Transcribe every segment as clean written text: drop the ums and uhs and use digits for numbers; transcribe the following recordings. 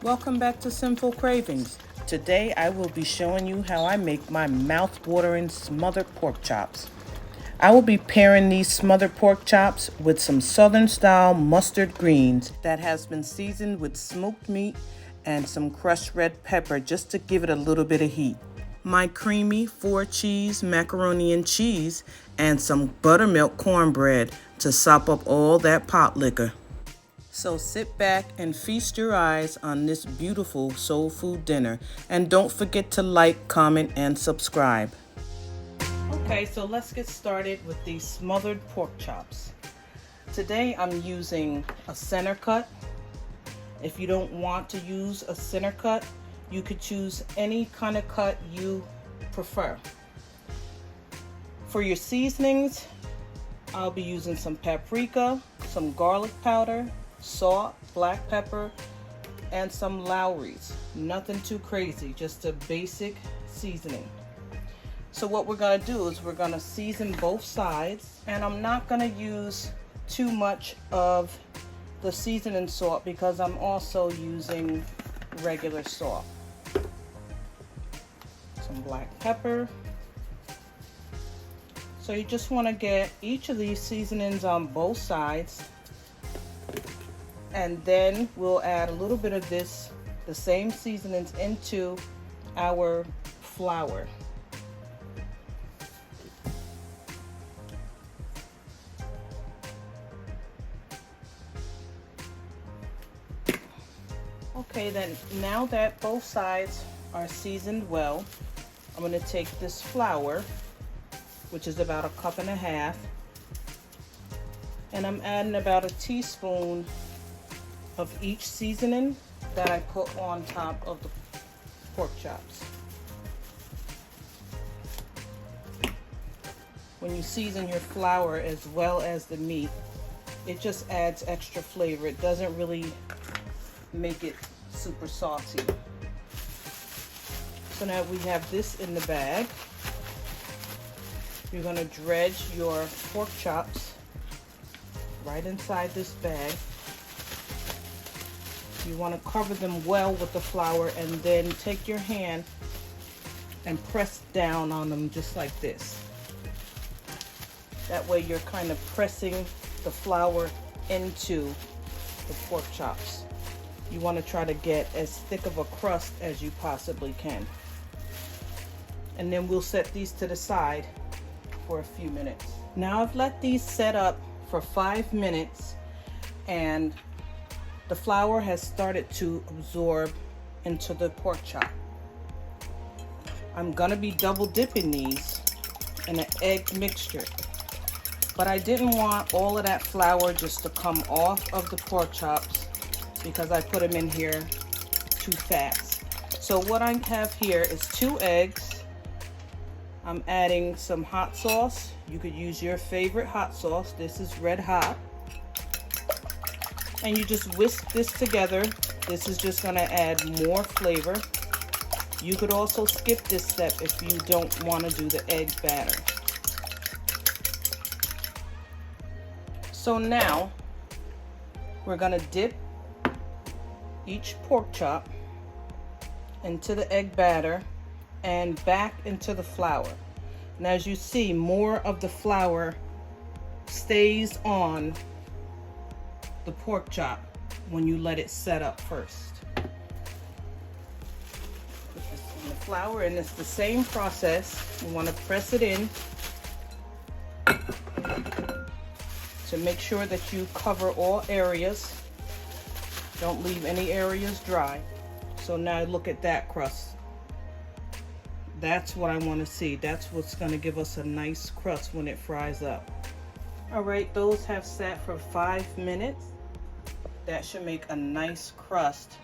Welcome back to Sinful Cravings. Today I will be showing you how I make my mouth-watering smothered pork chops. I will be pairing these smothered pork chops with some southern-style mustard greens that has been seasoned with smoked meat and some crushed red pepper just to give it a little bit of heat. My creamy 4-cheese macaroni and cheese and some buttermilk cornbread to sop up all that pot liquor. So sit back and feast your eyes on this beautiful soul food dinner. And don't forget to like, comment, and subscribe. Okay, so let's get started with these smothered pork chops. Today I'm using a center cut. If you don't want to use a center cut, you could choose any kind of cut you prefer. For your seasonings, I'll be using some paprika, some garlic powder, salt, black pepper, and some Lowry's. Nothing too crazy, just a basic seasoning. So what we're gonna do is we're gonna season both sides, and I'm not gonna use too much of the seasoning salt because I'm also using regular salt. Some black pepper. So you just wanna get each of these seasonings on both sides. And then we'll add a little bit of the same seasonings into our flour. Okay, then now that both sides are seasoned well, I'm going to take this flour, which is about 1.5 cups, and I'm adding about a teaspoon of each seasoning that I put on top of the pork chops. When you season your flour as well as the meat, it just adds extra flavor. It doesn't really make it super salty. So now we have this in the bag. You're gonna dredge your pork chops right inside this bag. You want to cover them well with the flour and then take your hand and press down on them just like this. That way you're kind of pressing the flour into the pork chops. You want to try to get as thick of a crust as you possibly can. And then we'll set these to the side for a few minutes. Now I've let these set up for 5 minutes and the flour has started to absorb into the pork chop. I'm gonna be double dipping these in an egg mixture, but I didn't want all of that flour just to come off of the pork chops because I put them in here too fast. So what I have here is 2 eggs. I'm adding some hot sauce. You could use your favorite hot sauce. This is Red Hot. And you just whisk this together. This is just gonna add more flavor. You could also skip this step if you don't wanna do the egg batter. So now, we're gonna dip each pork chop into the egg batter and back into the flour. And as you see, more of the flour stays on the pork chop when you let it set up first. Put this in the flour, and it's the same process. You want to press it in to make sure that you cover all areas. Don't leave any areas dry. So now look at that crust. That's what I want to see. That's what's going to give us a nice crust when it fries up. All right, those have sat for 5 minutes. That should make a nice crust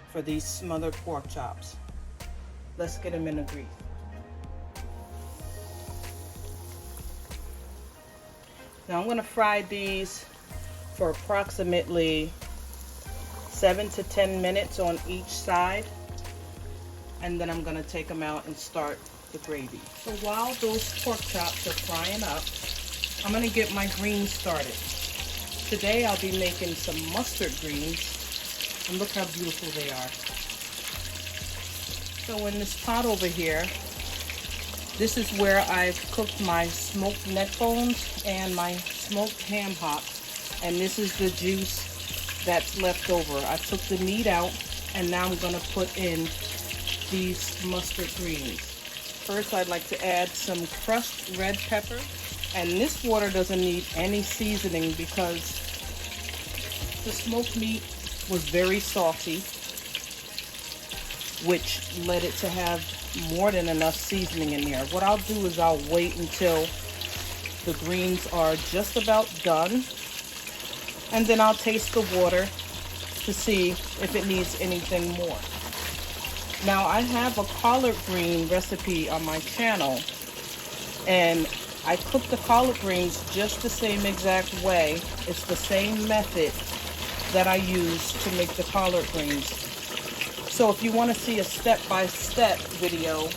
for these smothered pork chops. Let's get them in the grease. Now I'm going to fry these for approximately 7 to 10 minutes on each side, and then I'm going to take them out and start the gravy. So while those pork chops are frying up, I'm going to get my greens started. Today I'll be making some mustard greens And look how beautiful they are. So in this pot over here, this is where I've cooked my smoked neck bones and my smoked ham hocks. And this is the juice that's left over. I took the meat out, and now I'm gonna put in these mustard greens. First, I'd like to add some crushed red pepper. And this water doesn't need any seasoning because the smoked meat was very salty, which led it to have more than enough seasoning in there. What I'll do is I'll wait until the greens are just about done, and then I'll taste the water to see if it needs anything more. Now, I have a collard green recipe on my channel, and I cook the collard greens just the same exact way. It's the same method that I use to make the collard greens. So if you want to see a step-by-step video,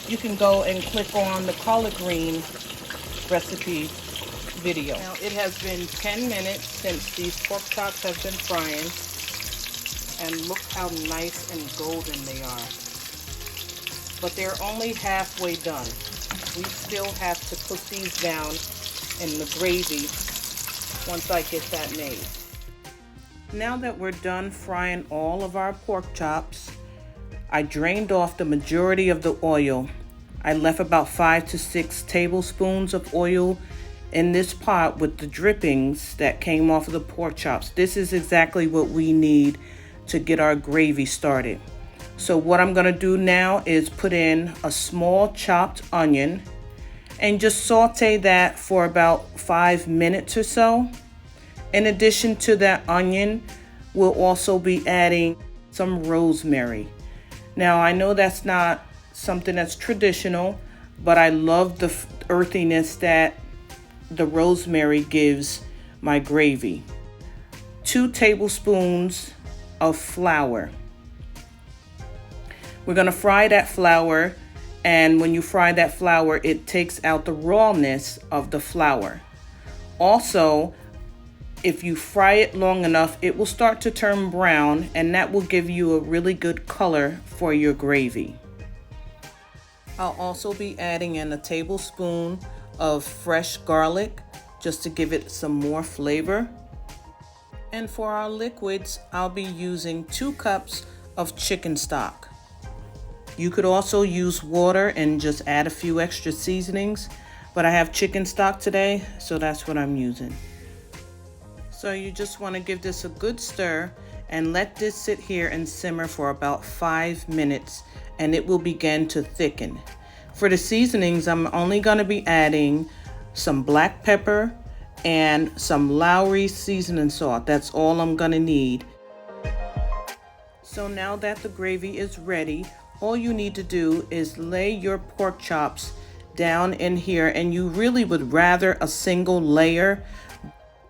you can go and click on the collard green recipe video. Now, it has been 10 minutes since these pork chops have been frying, and look how nice and golden they are. But they're only halfway done. We still have to cook these down in the gravy once I get that made. Now that we're done frying all of our pork chops, I drained off the majority of the oil. I left about 5 to 6 tablespoons of oil in this pot with the drippings that came off of the pork chops. This is exactly what we need to get our gravy started. So what I'm gonna do now is put in a small chopped onion and just saute that for about 5 minutes or so. In addition to that onion, we'll also be adding some rosemary. Now, I know that's not something that's traditional, but I love the earthiness that the rosemary gives my gravy. 2 tablespoons of flour. We're gonna fry that flour, and when you fry that flour, it takes out the rawness of the flour. Also, if you fry it long enough, it will start to turn brown, and that will give you a really good color for your gravy. I'll also be adding in a tablespoon of fresh garlic just to give it some more flavor. And for our liquids, I'll be using 2 cups of chicken stock. You could also use water and just add a few extra seasonings, but I have chicken stock today, so that's what I'm using. So you just want to give this a good stir and let this sit here and simmer for about 5 minutes, and it will begin to thicken. For the seasonings, I'm only going to be adding some black pepper and some Lowry seasoning salt. That's all I'm going to need. So now that the gravy is ready, all you need to do is lay your pork chops down in here, and you really would rather a single layer,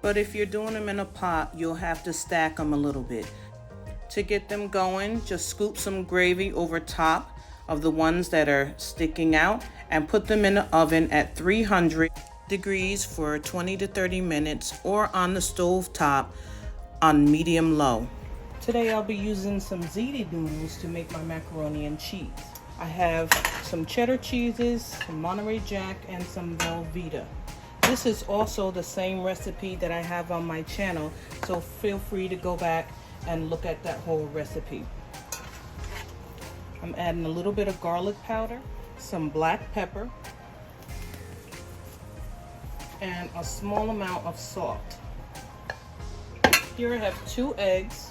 but if you're doing them in a pot, you'll have to stack them a little bit. To get them going, just scoop some gravy over top of the ones that are sticking out and put them in the oven at 300 degrees for 20 to 30 minutes, or on the stove top on medium low. Today I'll be using some ziti noodles to make my macaroni and cheese. I have some cheddar cheeses, some Monterey Jack, and some Velveeta. This is also the same recipe that I have on my channel, so feel free to go back and look at that whole recipe. I'm adding a little bit of garlic powder, some black pepper, and a small amount of salt. Here I have 2 eggs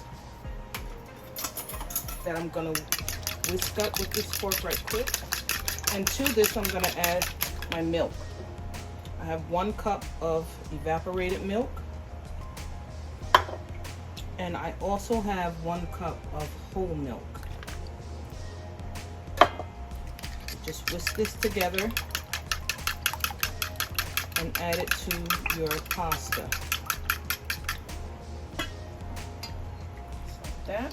that I'm gonna whisk up with this fork right quick. And to this, I'm gonna add my milk. I have 1 cup of evaporated milk. And I also have 1 cup of whole milk. Just whisk this together and add it to your pasta. Like that.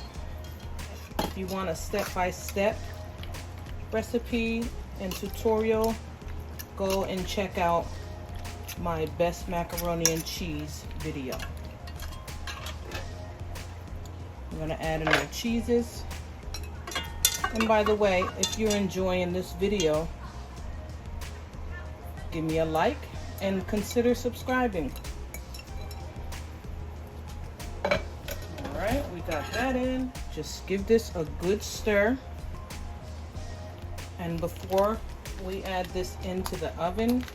If you want a step-by-step recipe and tutorial, go and check out my best macaroni and cheese video. I'm gonna add in our cheeses. And by the way, if you're enjoying this video, give me a like and consider subscribing. Alright, we got that in. Just give this a good stir. And before we add this into the oven,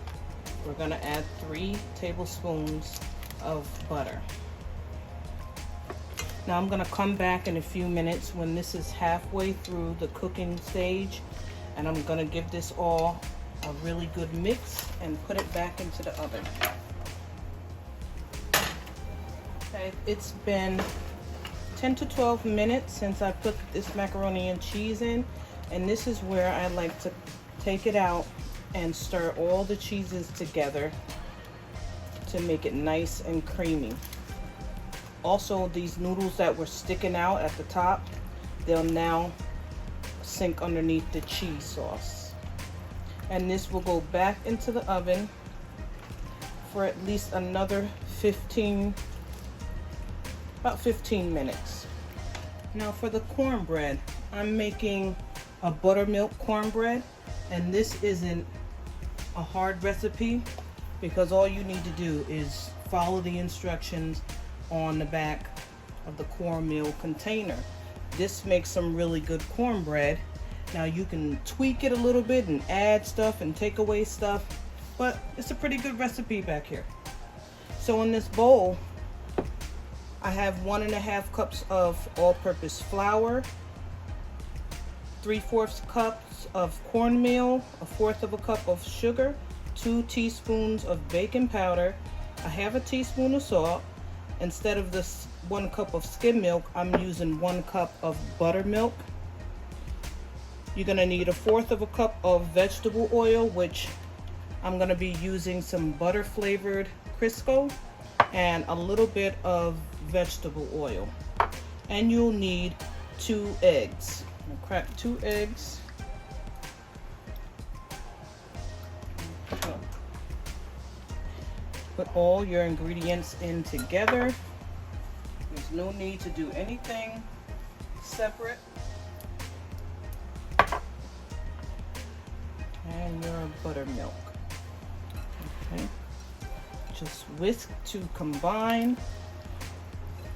we're going to add 3 tablespoons of butter. Now I'm going to come back in a few minutes when this is halfway through the cooking stage, and I'm going to give this all a really good mix and put it back into the oven. Okay, it's been 10 to 12 minutes since I put this macaroni and cheese in, and this is where I like to take it out and stir all the cheeses together to make it nice and creamy. Also, these noodles that were sticking out at the top, they'll now sink underneath the cheese sauce. And this will go back into the oven for at least another about 15 minutes. Now for the cornbread, I'm making a buttermilk cornbread, and this isn't a hard recipe because all you need to do is follow the instructions on the back of the cornmeal container. This makes some really good cornbread. Now you can tweak it a little bit and add stuff and take away stuff, but it's a pretty good recipe back here. So in this bowl, I have 1.5 cups of all-purpose flour, 3/4 cups of cornmeal, 1/4 cup of sugar, 2 teaspoons of baking powder, 1/2 teaspoon of salt. Instead of this 1 cup of skim milk, I'm using 1 cup of buttermilk. You're gonna need 1/4 cup of vegetable oil, which I'm gonna be using some butter flavored Crisco and a little bit of vegetable oil. And you'll need 2 eggs. I'm gonna crack 2 eggs. Put all your ingredients in together. There's no need to do anything separate. And your buttermilk. Okay. Just whisk to combine,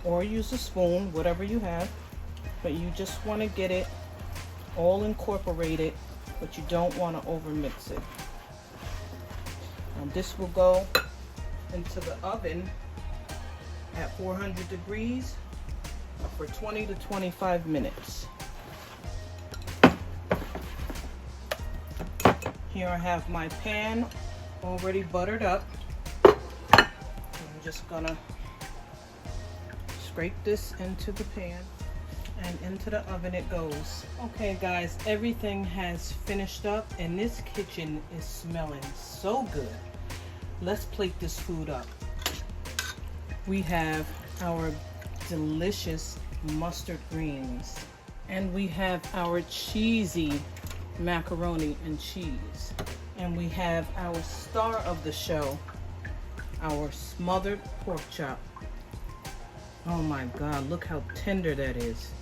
or use a spoon, whatever you have. But you just want to get it all incorporated, but you don't want to overmix it. Now this will go into the oven at 400 degrees for 20 to 25 minutes. Here I have my pan already buttered up. I'm just gonna scrape this into the pan and into the oven it goes. Okay guys, everything has finished up and this kitchen is smelling so good. Let's plate this food up. We have our delicious mustard greens, and we have our cheesy macaroni and cheese, and we have our star of the show, our smothered pork chop. Oh my God, look how tender that is.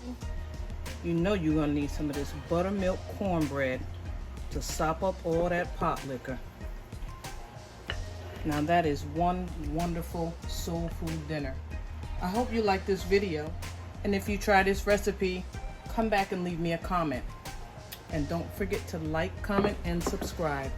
You know you're gonna need some of this buttermilk cornbread to sop up all that pot liquor. Now that is one wonderful soul food dinner. I hope you like this video, and if you try this recipe, come back and leave me a comment. And don't forget to like, comment, and subscribe.